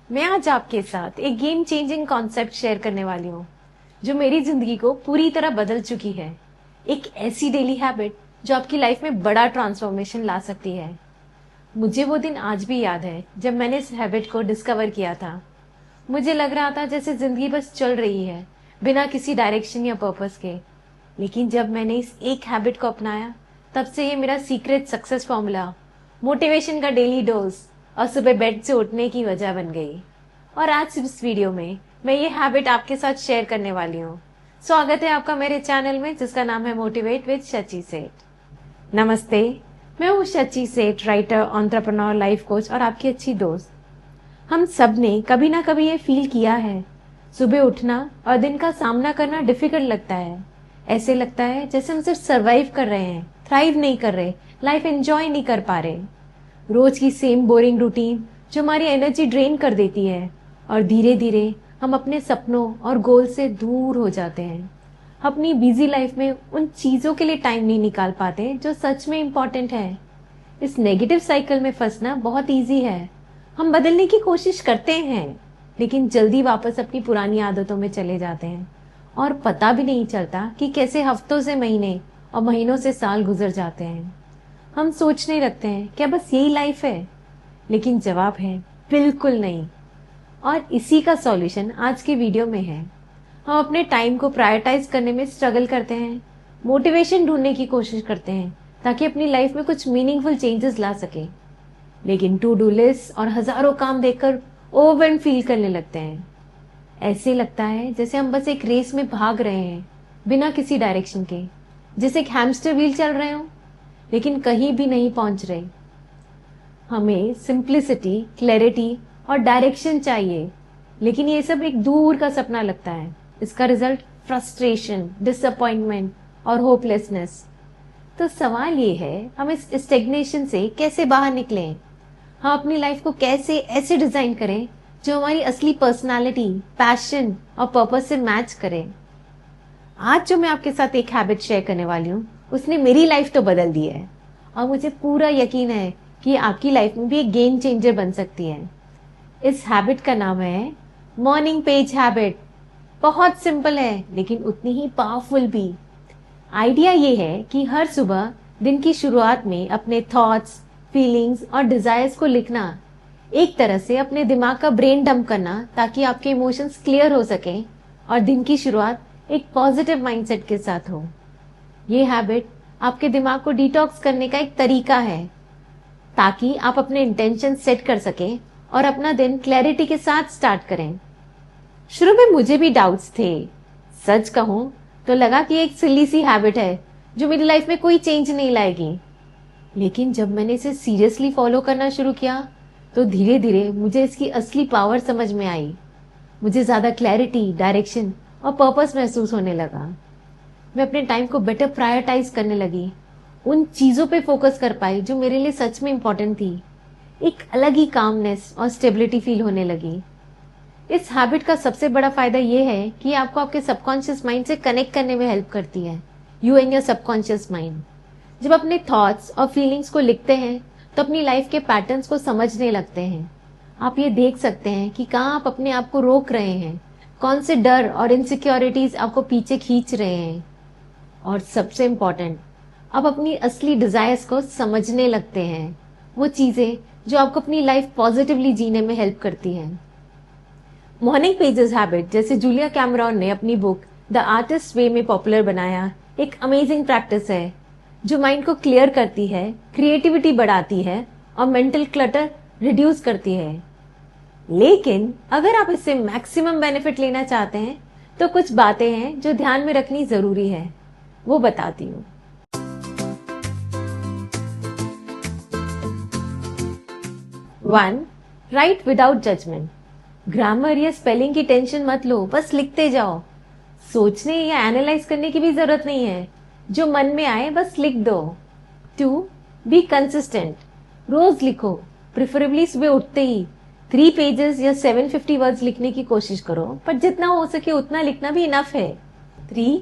मैं आज आपके साथ एक गेम चेंजिंग कॉन्सेप्ट शेयर करने वाली हूँ जो मेरी जिंदगी को पूरी तरह बदल चुकी है। एक ऐसी डेली हैबिट जो आपकी लाइफ में बड़ा ट्रांसफॉर्मेशन ला सकती है। मुझे वो दिन आज भी याद है जब मैंने इस हैबिट को डिस्कवर किया था। मुझे लग रहा था जैसे जिंदगी बस चल रही है बिना किसी डायरेक्शन या पर्पस के। लेकिन जब मैंने इस एक हैबिट को अपनाया तब से ये मेरा सीक्रेट सक्सेस फॉर्मूला, मोटिवेशन का डेली डोज और सुबह बेड से उठने की वजह बन गई। और आज इस वीडियो में मैं ये हैबिट आपके साथ शेयर करने वाली हूँ। स्वागत है आपका मेरे चैनल में जिसका नाम है मोटिवेट विद शची सेठ। नमस्ते, मैं हूँ शची सेठ, राइटर, एंटरप्रेन्योर, लाइफ कोच और आपकी अच्छी दोस्त। हम सब ने कभी ना कभी ये फील किया है, सुबह उठना और दिन का सामना करना डिफिकल्ट लगता है। ऐसे लगता है जैसे हम सिर्फ सर्वाइव कर रहे हैं, थ्राइव नहीं कर रहे, लाइफ एंजॉय नहीं कर पा रहे। रोज की सेम बोरिंग रूटीन जो हमारी एनर्जी ड्रेन कर देती है और धीरे धीरे हम अपने सपनों और गोल से दूर हो जाते हैं। अपनी बिजी लाइफ में उन चीजों के लिए टाइम नहीं निकाल पाते जो सच में इम्पोर्टेंट है। इस नेगेटिव साइकिल में फंसना बहुत इजी है। हम बदलने की कोशिश करते हैं लेकिन जल्दी वापस अपनी पुरानी आदतों में चले जाते हैं और पता भी नहीं चलता कि कैसे हफ्तों से महीने और महीनों से साल गुजर जाते हैं। हम सोचने लगते हैं क्या बस यही लाइफ है, लेकिन जवाब है बिल्कुल नहीं। और इसी का सॉल्यूशन आज के वीडियो में है। हम अपने टाइम को प्रायोरिटाइज करने में स्ट्रगल करते हैं, मोटिवेशन ढूंढने की कोशिश करते हैं ताकि अपनी लाइफ में कुछ मीनिंगफुल चेंजेस ला सके, लेकिन टू डू लिस्ट और हजारों काम देखकर ओवरवेल्म फील करने लगते हैं। ऐसे लगता है जैसे हम बस एक रेस में भाग रहे हैं बिना किसी डायरेक्शन के, जैसे एक हैमस्टर व्हील चल रहे हो लेकिन कहीं भी नहीं पहुंच रहे। हमें सिंप्लिसिटी, क्लैरिटी और डायरेक्शन चाहिए, लेकिन ये सब एक दूर का सपना लगता है। इसका रिजल्ट फ्रस्ट्रेशन, डिसअपॉइंटमेंट और होपलेसनेस। तो सवाल ये है, हम इस स्टेग्नेशन से कैसे बाहर निकलें? हम अपनी लाइफ को कैसे ऐसे डिजाइन करें जो हमारी असली पर्सनालिटी, पैशन और पर्पस से मैच करे? आज जो मैं आपके साथ एक हैबिट शेयर करने वाली हूँ उसने मेरी लाइफ तो बदल दी है और मुझे पूरा यकीन है कि आपकी लाइफ में भी एक गेम चेंजर बन सकती है। इस हैबिट का नाम है मॉर्निंग पेज हैबिट। बहुत सिंपल है लेकिन उतनी ही पावरफुल भी। आइडिया ये है कि हर सुबह दिन की शुरुआत में अपने थॉट्स, फीलिंग्स और डिजायर्स को लिखना, एक तरह से अपने दिमाग का ब्रेन डंप करना ताकि आपके इमोशंस क्लियर हो सके और दिन की शुरुआत एक पॉजिटिव माइंडसेट के साथ हो। ये हैबिट आपके दिमाग को डिटॉक्स करने का एक तरीका है ताकि आप अपने इंटेंशन सेट कर सकें और अपना दिन क्लैरिटी के साथ स्टार्ट करें। शुरू में मुझे भी डाउट्स थे। सच कहूं तो लगा कि एक सिली सी हैबिट है जो मेरी लाइफ में कोई चेंज नहीं लाएगी, लेकिन जब मैंने इसे सीरियसली फॉलो करना शुरू किया तो धीरे धीरे मुझे इसकी असली पावर समझ में आई। मुझे ज्यादा क्लैरिटी, डायरेक्शन और पर्पस महसूस होने लगा। मैं अपने टाइम को बेटर प्रायोरिटाइज करने लगी, उन चीजों पे फोकस कर पाई जो मेरे लिए सच में इम्पोर्टेंट थी। एक अलग ही कामनेस और स्टेबिलिटी फील होने लगी। इस हैबिट का सबसे बड़ा फायदा ये है कि आपको आपके सबकॉन्शियस माइंड से कनेक्ट करने में हेल्प करती है। You and your subconscious mind. जब अपने थॉट्स और फीलिंग्स को लिखते हैं तो अपनी लाइफ के पैटर्न्स को समझने लगते हैं। आप ये देख सकते हैं कि कहाँ आप अपने आप को रोक रहे हैं, कौन से डर और इनसिक्योरिटीज आपको पीछे खींच रहे हैं, और सबसे इम्पोर्टेंट, आप अपनी असली डिजायर्स को समझने लगते हैं, वो चीजें जो आपको अपनी लाइफ पॉजिटिवली जीने में हेल्प करती हैं। मॉर्निंग पेजेस हैबिट, जैसे जूलिया कैमरॉन ने अपनी बुक द आर्टिस्ट वे में पॉपुलर बनाया, एक अमेजिंग प्रैक्टिस है जो माइंड को क्लियर करती है, क्रिएटिविटी बढ़ाती है और मेंटल क्लटर रिड्यूस करती है। लेकिन अगर आप इससे मैक्सिमम बेनिफिट लेना चाहते हैं तो कुछ बातें हैं जो ध्यान में रखनी जरूरी है, वो बताती हूँ। 1. Write without judgement. ग्रामर या स्पेलिंग की टेंशन मत लो, बस लिखते जाओ। सोचने या एनालाइज करने की भी जरूरत नहीं है, जो मन में आए बस लिख दो। 2. Be consistent. रोज लिखो, प्रिफरेबली सुबह उठते ही 3 पेजेस या 750 वर्ड्स लिखने की कोशिश करो, पर जितना हो सके उतना लिखना भी इनफ है। 3.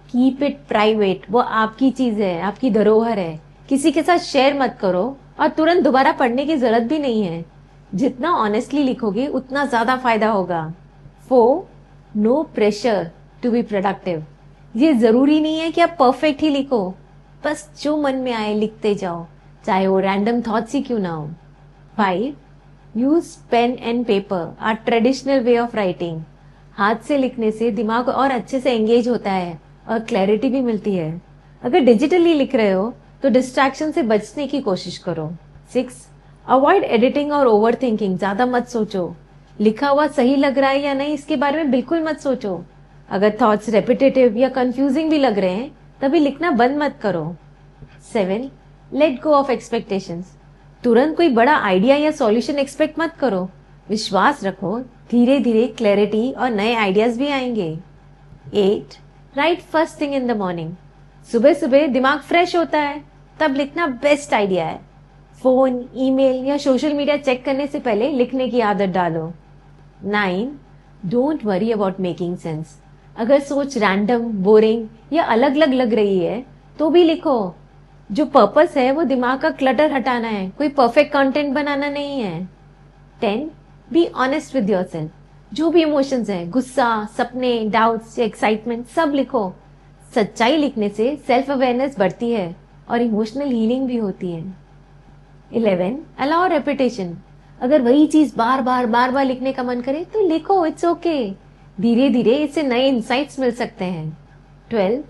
Keep it private. वो आपकी चीज है, आपकी धरोहर है, किसी के साथ शेयर मत करो और तुरंत दोबारा पढ़ने की जरूरत भी नहीं है। जितना ऑनेस्टली लिखोगे उतना ज्यादा फायदा होगा। 4. No pressure to be productive. ये जरूरी नहीं है कि आप परफेक्ट ही लिखो, बस जो मन में आए लिखते जाओ, चाहे वो रैंडम थॉट्स ही क्यों ना हो। 5. Use pen and paper, or traditional way of writing. हाथ से लिखने से दिमाग और अच्छे से एंगेज होता है और क्लैरिटी भी मिलती है। अगर डिजिटली लिख रहे हो तो डिस्ट्रैक्शन से बचने की कोशिश करो। 6. अवॉइड एडिटिंग और ओवर थिंकिंग। ज्यादा मत सोचो, लिखा हुआ सही लग रहा है या नहीं इसके बारे में बिल्कुल मत सोचो। अगर थॉट्स रेपिटेटिव या कंफ्यूजिंग भी लग रहे हैं तभी लिखना बंद मत करो। 7. Let go of expectations. तुरंत कोई बड़ा आइडिया या सॉल्यूशन एक्सपेक्ट मत करो। विश्वास रखो, धीरे धीरे क्लैरिटी और नए आइडियाज भी आएंगे। 8. Right first thing in the morning. सुबह सुबह दिमाग फ्रेश होता है, तब लिखना बेस्ट आइडिया है। फोन, ईमेल या सोशल मीडिया चेक करने से पहले लिखने की आदत डालो। 9. Don't worry about making sense. अगर सोच रैंडम, बोरिंग या अलग अलग लग रही है तो भी लिखो। जो पर्पस है वो दिमाग का क्लटर हटाना है, कोई परफेक्ट कंटेंट बनाना नहीं है। 10. Be honest with yourself. जो भी इमोशंस है, गुस्सा, सपने, डाउट्स या एक्साइटमेंट, सब लिखो। सच्चाई लिखने से सेल्फ अवेयरनेस बढ़ती है और इमोशनल हीलिंग भी होती है। 11. Allow repetition. अगर वही चीज बार बार लिखने का मन करे तो लिखो, इट्स ओके। धीरे धीरे इससे नए इंसाइट्स मिल सकते हैं। 12.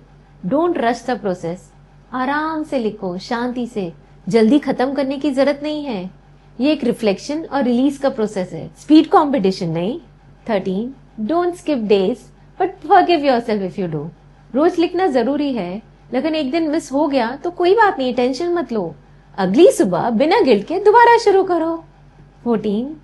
Don't rush the process. आराम से लिखो, शांति से। जल्दी खत्म करने की जरूरत नहीं है। ये एक रिफ्लेक्शन और रिलीज का प्रोसेस है, स्पीड कंपटीशन नहीं। 13. Don't skip days but forgive yourself if you do. रोज लिखना जरूरी है, लेकिन एक दिन मिस हो गया तो कोई बात नहीं, टेंशन मत लो। अगली सुबह बिना गिल्ट के दोबारा शुरू करो। 14.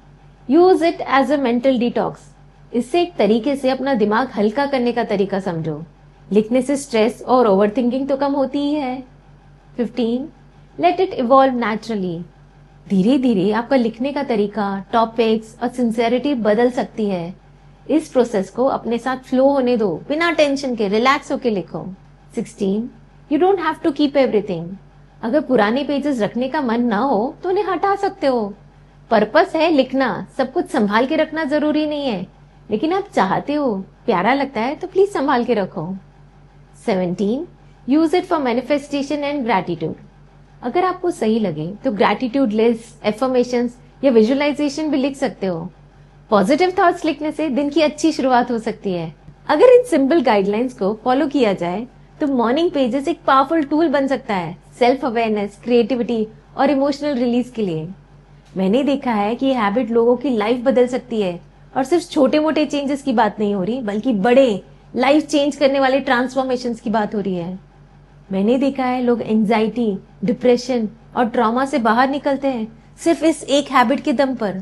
Use it as a mental detox. इससे एक तरीके से अपना दिमाग हल्का करने का तरीका समझो। लिखने से स्ट्रेस और ओवरथिंकिंग तो कम होती ही है। 15. Let it evolve naturally. धीरे धीरे आपका लिखने का तरीका, टॉपिक्स और सिंसेरिटी बदल सकती है। इस प्रोसेस को अपने साथ फ्लो होने दो, बिना टेंशन के रिलैक्स होके लिखो। 16. You don't have to keep everything. अगर पुराने पेजेस रखने का मन ना हो तो उन्हें हटा सकते हो। पर्पस है लिखना, सब कुछ संभाल के रखना जरूरी नहीं है, लेकिन आप चाहते हो, प्यारा लगता है तो प्लीज संभाल के रखो। 17. Use it for manifestation and gratitude. अगर आपको सही लगे तो ग्रैटिट्यूड लिस्ट, एफर्मेशंस या विजुअलाइजेशन भी लिख सकते हो। पॉजिटिव थॉट्स लिखने से दिन की अच्छी शुरुआत हो सकती है। अगर इन सिंपल गाइडलाइंस को फॉलो किया जाए तो मॉर्निंग पेजेस एक पावरफुल टूल बन सकता है सेल्फ अवेयरनेस, क्रिएटिविटी और इमोशनल रिलीज के लिए। मैंने देखा है कि ये हैबिट लोगों की लाइफ बदल सकती है, और सिर्फ छोटे मोटे चेंजेस की बात नहीं हो रही, बल्कि बड़े लाइफ चेंज करने वाले ट्रांसफॉर्मेशन की बात हो रही है। मैंने देखा है लोग एंजाइटी, डिप्रेशन और ट्रॉमा से बाहर निकलते हैं सिर्फ इस एक हैबिट के दम पर।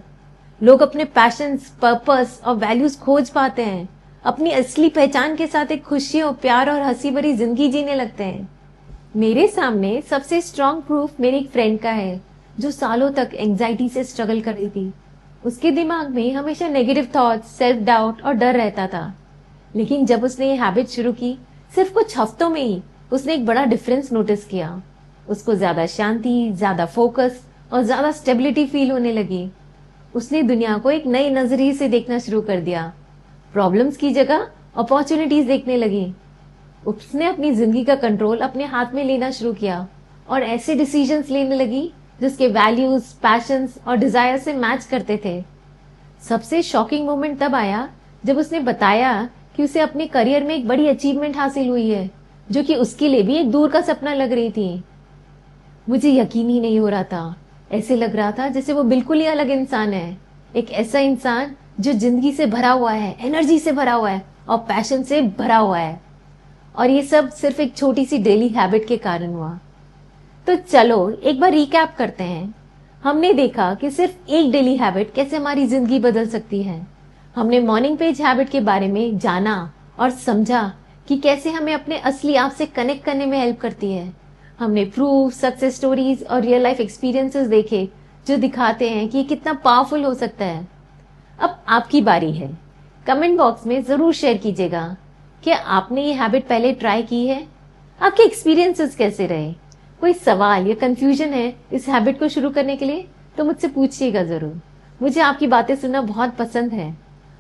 लोग अपने पैशंस, पर्पस और वैल्यूज खोज पाते हैं, अपनी असली पहचान के साथ एक खुशियों, प्यार और हंसी भरी जिंदगी जीने लगते हैं। मेरे सामने सबसे स्ट्रॉन्ग प्रूफ मेरी एक फ्रेंड का है जो सालों तक एंजाइटी से स्ट्रगल कर रही थी। उसके दिमाग में हमेशा नेगेटिव थॉट्स, सेल्फ डाउट और डर रहता था, लेकिन जब उसने ये हैबिट शुरू की, सिर्फ कुछ हफ्तों में ही उसने एक बड़ा डिफरेंस नोटिस किया। उसको ज्यादा शांति, ज्यादा फोकस और ज्यादा स्टेबिलिटी फील होने लगी। उसने दुनिया को एक नए नजरिए से देखना शुरू कर दिया। प्रॉब्लम्स की जगह अपॉर्चुनिटीज देखने लगी। उसने अपनी जिंदगी का कंट्रोल अपने हाथ में लेना शुरू किया और ऐसे डिसीजंस लेने लगी जिसके वैल्यूज, पैशंस और डिजायर से मैच करते थे। सबसे शॉकिंग मोमेंट तब आया जब उसने बताया कि उसे अपने करियर में एक बड़ी अचीवमेंट हासिल हुई है, जो कि उसके लिए भी एक दूर का सपना लग रही थी। मुझे यकीन ही नहीं हो रहा था। ऐसे लग रहा था जैसे वो बिल्कुल ही अलग इंसान है, एक ऐसा इंसान जो जिंदगी से भरा हुआ है, एनर्जी से भरा हुआ है और पैशन से भरा हुआ है। और ये सब सिर्फ एक छोटी सी डेली हैबिट के कारण हुआ। तो चलो एक बार रिकैप करते हैं। हमने देखा कि सिर्फ एक डेली हैबिट कैसे हमारी जिंदगी बदल सकती है। हमने मॉर्निंग पेज हैबिट के बारे में जाना और समझा कि कैसे हमें अपने असली आप से कनेक्ट करने में हेल्प करती है। हमने प्रूफ, सक्सेस स्टोरीज और रियल लाइफ एक्सपीरियंसेस देखे जो दिखाते हैं कि ये कितना पावरफुल हो सकता है। अब आपकी बारी है। कमेंट बॉक्स में जरूर शेयर कीजिएगा, क्या आपने ये हैबिट पहले ट्राई की है? आपके एक्सपीरियंसेस कैसे रहे? कोई सवाल या कंफ्यूजन है इस हैबिट को शुरू करने के लिए तो मुझसे पूछिएगा जरूर। मुझे आपकी बातें सुनना बहुत पसंद है।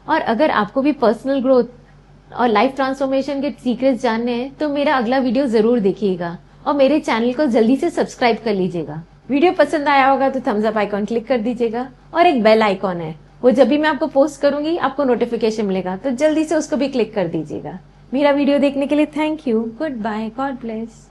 और अगर आपको भी पर्सनल ग्रोथ और लाइफ ट्रांसफॉर्मेशन के सीक्रेट्स जानने हैं तो मेरा अगला वीडियो जरूर देखिएगा और मेरे चैनल को जल्दी से सब्सक्राइब कर लीजिएगा। वीडियो पसंद आया होगा तो थम्स अप आइकॉन क्लिक कर दीजिएगा और एक बेल आइकॉन है, वो जब भी मैं आपको पोस्ट करूंगी आपको नोटिफिकेशन मिलेगा, तो जल्दी से उसको भी क्लिक कर दीजिएगा। मेरा वीडियो देखने के लिए thank you. Goodbye, God bless.